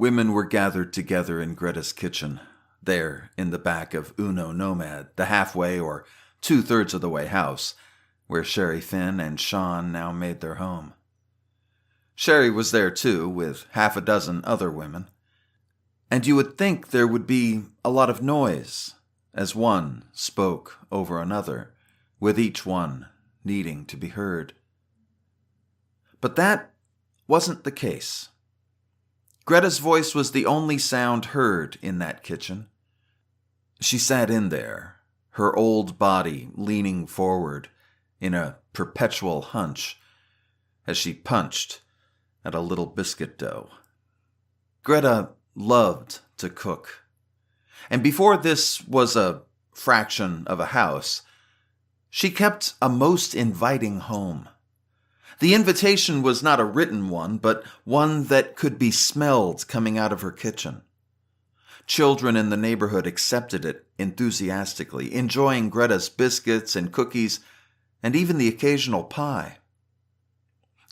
Women were gathered together in Greta's kitchen, there in the back of Uno Nomad, the halfway or two-thirds of the way house, where Sherry Finn and Sean now made their home. Sherry was there too, with half a dozen other women. And you would think there would be a lot of noise, as one spoke over another, with each one needing to be heard. But that wasn't the case. Greta's voice was the only sound heard in that kitchen. She sat in there, her old body leaning forward in a perpetual hunch as she punched at a little biscuit dough. Greta loved to cook. And before this was a fraction of a house, she kept a most inviting home. The invitation was not a written one, but one that could be smelled coming out of her kitchen. Children in the neighborhood accepted it enthusiastically, enjoying Greta's biscuits and cookies, and even the occasional pie.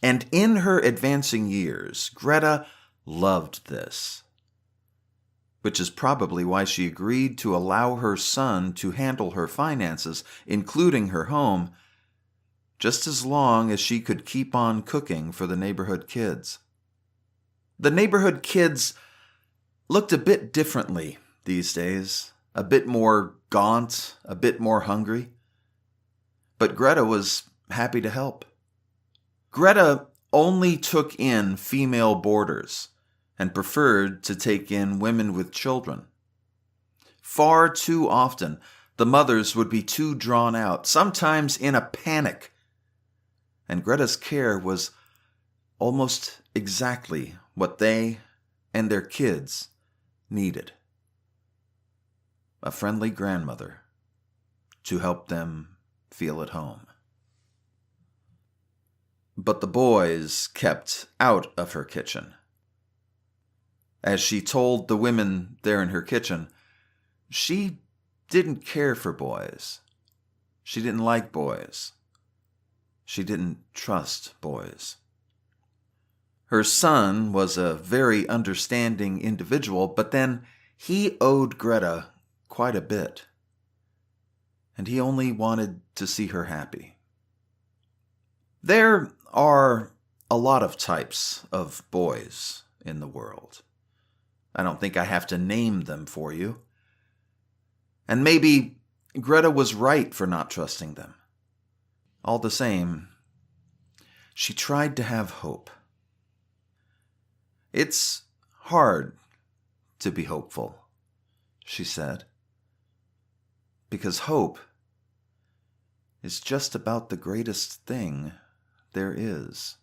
And in her advancing years, Greta loved this, which is probably why she agreed to allow her son to handle her finances, including her home, just as long as she could keep on cooking for the neighborhood kids. The neighborhood kids looked a bit differently these days, a bit more gaunt, a bit more hungry. But Greta was happy to help. Greta only took in female boarders and preferred to take in women with children. Far too often, the mothers would be too drawn out, sometimes in a panic, and Greta's care was almost exactly what they and their kids needed. A friendly grandmother to help them feel at home. But the boys kept out of her kitchen. As she told the women there in her kitchen, she didn't care for boys. She didn't like boys. She didn't trust boys. Her son was a very understanding individual, but then he owed Greta quite a bit. And he only wanted to see her happy. There are a lot of types of boys in the world. I don't think I have to name them for you. And maybe Greta was right for not trusting them. All the same, she tried to have hope. "It's hard to be hopeful," she said, "because hope is just about the greatest thing there is."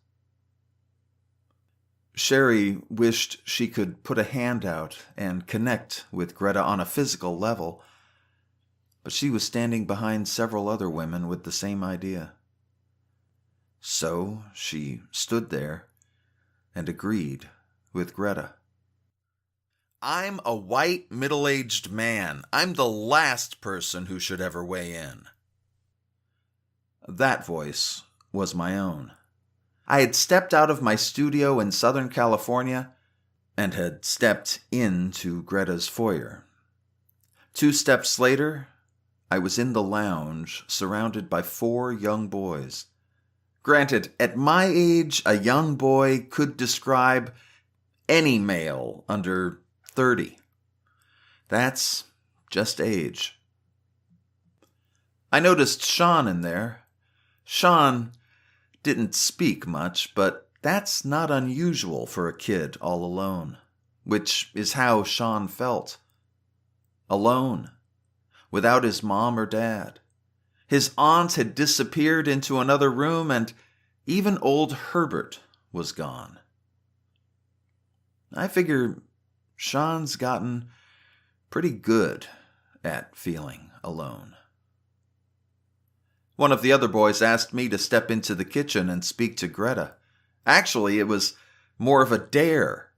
Sherry wished she could put a hand out and connect with Greta on a physical level, but she was standing behind several other women with the same idea. So she stood there and agreed with Greta. "I'm a white, middle-aged man. I'm the last person who should ever weigh in." That voice was my own. I had stepped out of my studio in Southern California and had stepped into Greta's foyer. 2 steps later, I was in the lounge surrounded by 4 young boys. Granted, at my age, a young boy could describe any male under 30. That's just age. I noticed Sean in there. Sean didn't speak much, but that's not unusual for a kid all alone, which is how Sean felt. Alone, without his mom or dad. His aunt had disappeared into another room, and even old Herbert was gone. I figure Sean's gotten pretty good at feeling alone. One of the other boys asked me to step into the kitchen and speak to Greta. Actually, it was more of a dare.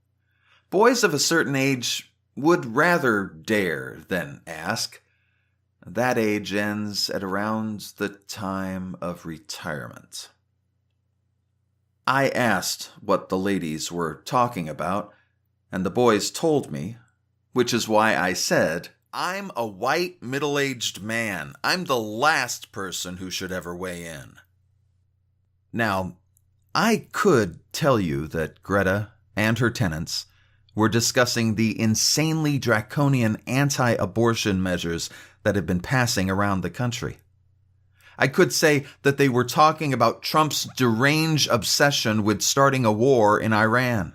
Boys of a certain age would rather dare than ask. That age ends at around the time of retirement. I asked what the ladies were talking about, And the boys told me, which is why I said, I'm a white, middle-aged man. I'm the last person who should ever weigh in. Now, I could tell you that Greta and her tenants were discussing the insanely draconian anti-abortion measures that have been passing around the country. I could say that they were talking about Trump's deranged obsession with starting a war in Iran.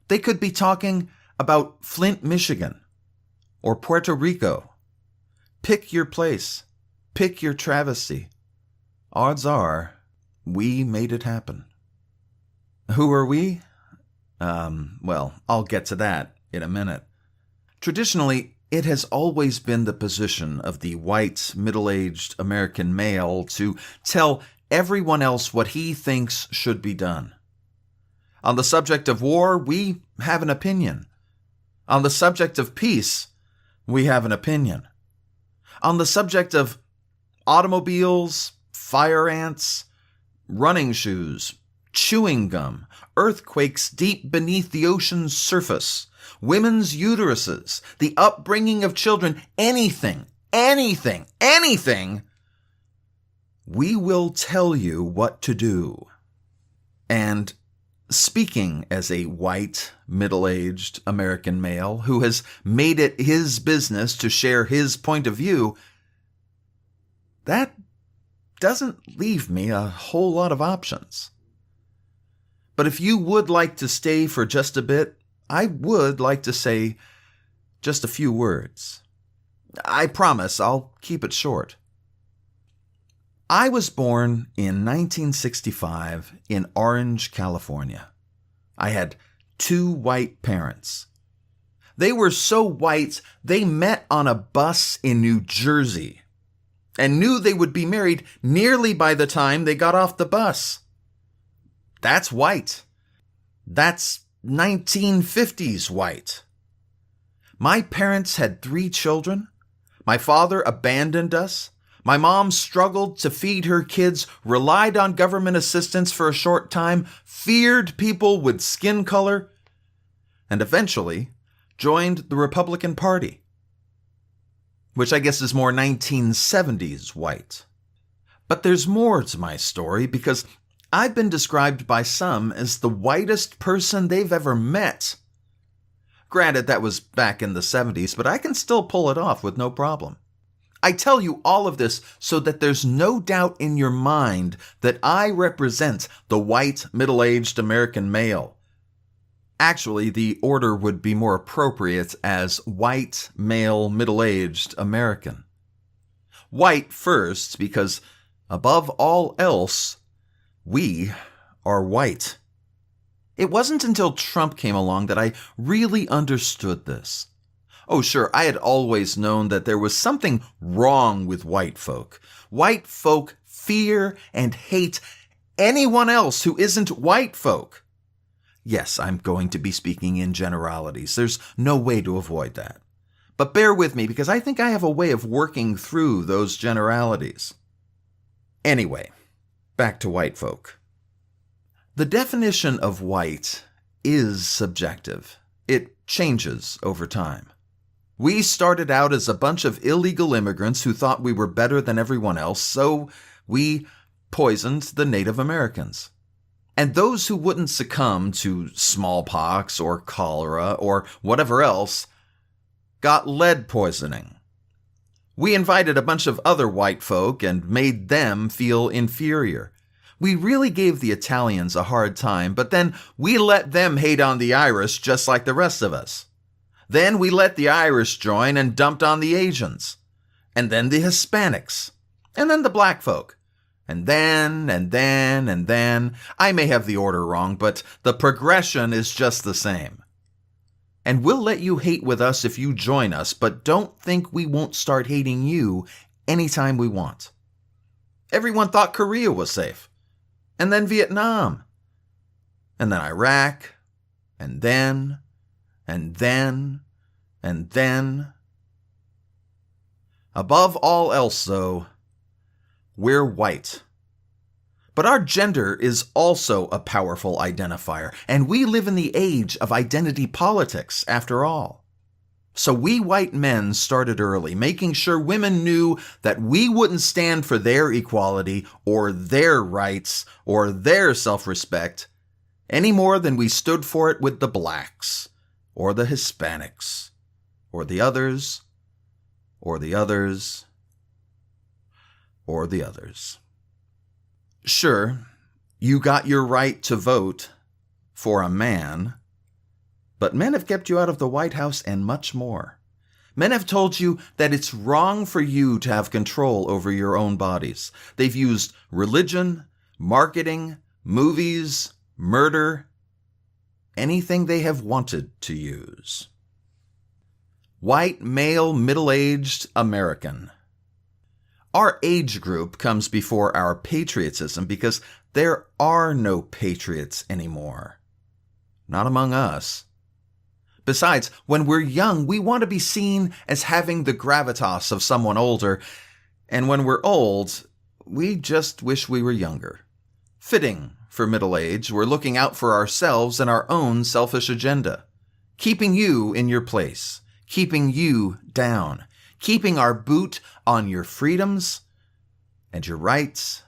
They could be talking about Flint, Michigan, or Puerto Rico. Pick your place. Pick your travesty. Odds are, we made it happen. Who are we? Well, I'll get to that in a minute. Traditionally, it has always been the position of the white, middle-aged American male to tell everyone else what he thinks should be done. On the subject of war, we have an opinion. On the subject of peace, we have an opinion. On the subject of automobiles, fire ants, running shoes, chewing gum, earthquakes deep beneath the ocean's surface, women's uteruses, the upbringing of children, anything, we will tell you what to do. And speaking as a white, middle-aged American male who has made it his business to share his point of view, that doesn't leave me a whole lot of options. But if you would like to stay for just a bit, I would like to say just a few words. I promise I'll keep it short. I was born in 1965 in Orange, California. I had 2 white parents. They were so white, they met on a bus in New Jersey and knew they would be married nearly by the time they got off the bus. That's white. That's 1950s white. My parents had 3 children. My father abandoned us. My mom struggled to feed her kids, relied on government assistance for a short time, feared people with skin color, and eventually joined the Republican Party, which I guess is more 1970s white. But there's more to my story because I've been described by some as the whitest person they've ever met. Granted, that was back in the 70s, but I can still pull it off with no problem. I tell you all of this so that there's no doubt in your mind that I represent the white, middle-aged American male. Actually, the order would be more appropriate as white, male, middle-aged American. White first, because above all else, we are white. It wasn't until Trump came along that I really understood this. Oh, sure, I had always known that there was something wrong with white folk. White folk fear and hate anyone else who isn't white folk. Yes, I'm going to be speaking in generalities. There's no way to avoid that. But bear with me because I think I have a way of working through those generalities. Anyway, back to white folk. The definition of white is subjective. It changes over time. We started out as a bunch of illegal immigrants who thought we were better than everyone else, so we poisoned the Native Americans. And those who wouldn't succumb to smallpox or cholera or whatever else got lead poisoning. We invited a bunch of other white folk and made them feel inferior. We really gave the Italians a hard time, but then we let them hate on the Irish just like the rest of us. Then we let the Irish join and dumped on the Asians. And then the Hispanics. And then the black folk. And then. I may have the order wrong, but the progression is just the same. And we'll let you hate with us if you join us, but don't think we won't start hating you anytime we want. Everyone thought Korea was safe. And then Vietnam. And then Iraq. And then. Above all else, though, we're white. But our gender is also a powerful identifier, and we live in the age of identity politics, after all. So we white men started early, making sure women knew that we wouldn't stand for their equality or their rights or their self-respect any more than we stood for it with the blacks or the Hispanics or the others or the others or the others. Sure, you got your right to vote for a man, but men have kept you out of the White House and much more. Men have told you that it's wrong for you to have control over your own bodies. They've used religion, marketing, movies, murder, anything they have wanted to use. White, male, middle-aged American. Our age group comes before our patriotism because there are no patriots anymore. Not among us. Besides, when we're young, we want to be seen as having the gravitas of someone older, and when we're old, we just wish we were younger. Fitting for middle age, we're looking out for ourselves and our own selfish agenda, keeping you in your place, keeping you down, keeping our boot on your freedoms and your rights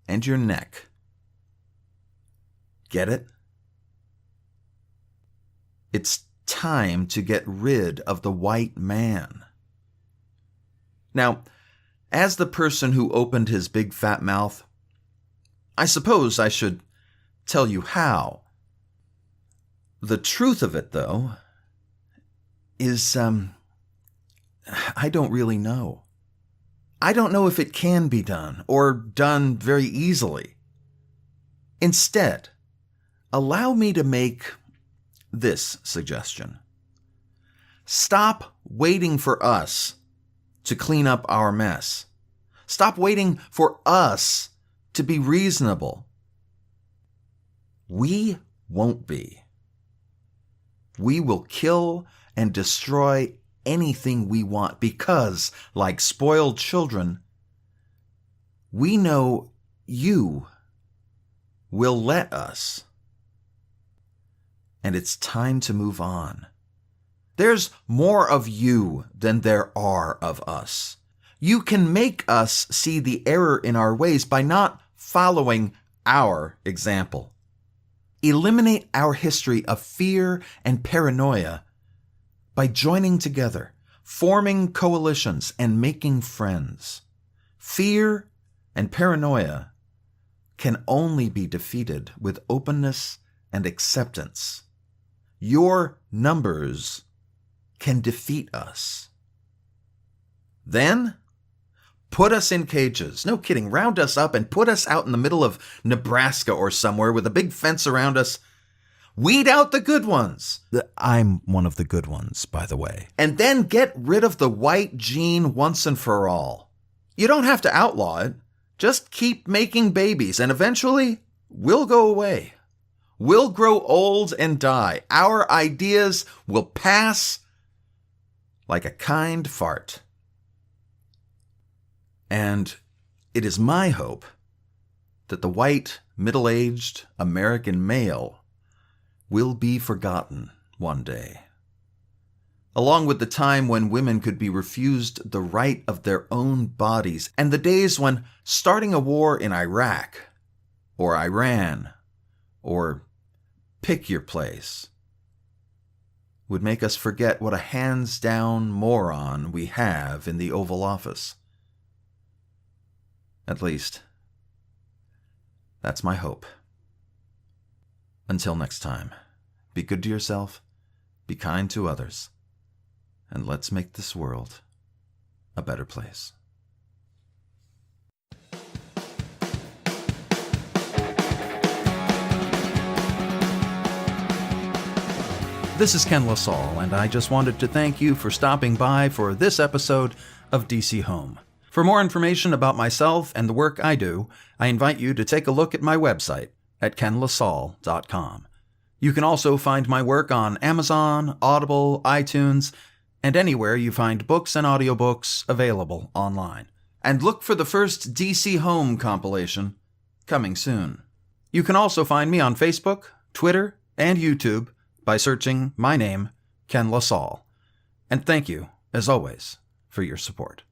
and your neck. Get it? It's time to get rid of the white man. Now, as the person who opened his big fat mouth, I suppose I should tell you how. The truth of it, though, is, I don't really know. I don't know if it can be done, or done very easily. Instead, allow me to make this suggestion. Stop waiting for us to clean up our mess. Stop waiting for us to be reasonable. We won't be. We will kill and destroy anything we want because, like spoiled children, we know you will let us. And it's time to move on. There's more of you than there are of us. You can make us see the error in our ways by not following our example. Eliminate our history of fear and paranoia by joining together, forming coalitions, and making friends. Fear and paranoia can only be defeated with openness and acceptance. Your numbers can defeat us. Then, put us in cages. No kidding, round us up and put us out in the middle of Nebraska or somewhere with a big fence around us. Weed out the good ones. I'm one of the good ones, by the way. And then get rid of the white gene once and for all. You don't have to outlaw it. Just keep making babies, and eventually, we'll go away. We'll grow old and die. Our ideas will pass like a kind fart. And it is my hope that the white, middle-aged American male will be forgotten one day, along with the time when women could be refused the right of their own bodies, and the days when starting a war in Iraq or Iran or pick your place would make us forget what a hands-down moron we have in the Oval Office. At least, that's my hope. Until next time, be good to yourself, be kind to others, and let's make this world a better place. This is Ken LaSalle, and I just wanted to thank you for stopping by for this episode of DC Home. For more information about myself and the work I do, I invite you to take a look at my website at kenlasalle.com. You can also find my work on Amazon, Audible, iTunes, and anywhere you find books and audiobooks available online. And look for the first DC Home compilation coming soon. You can also find me on Facebook, Twitter, and YouTube by searching my name, Ken LaSalle. And thank you, as always, for your support.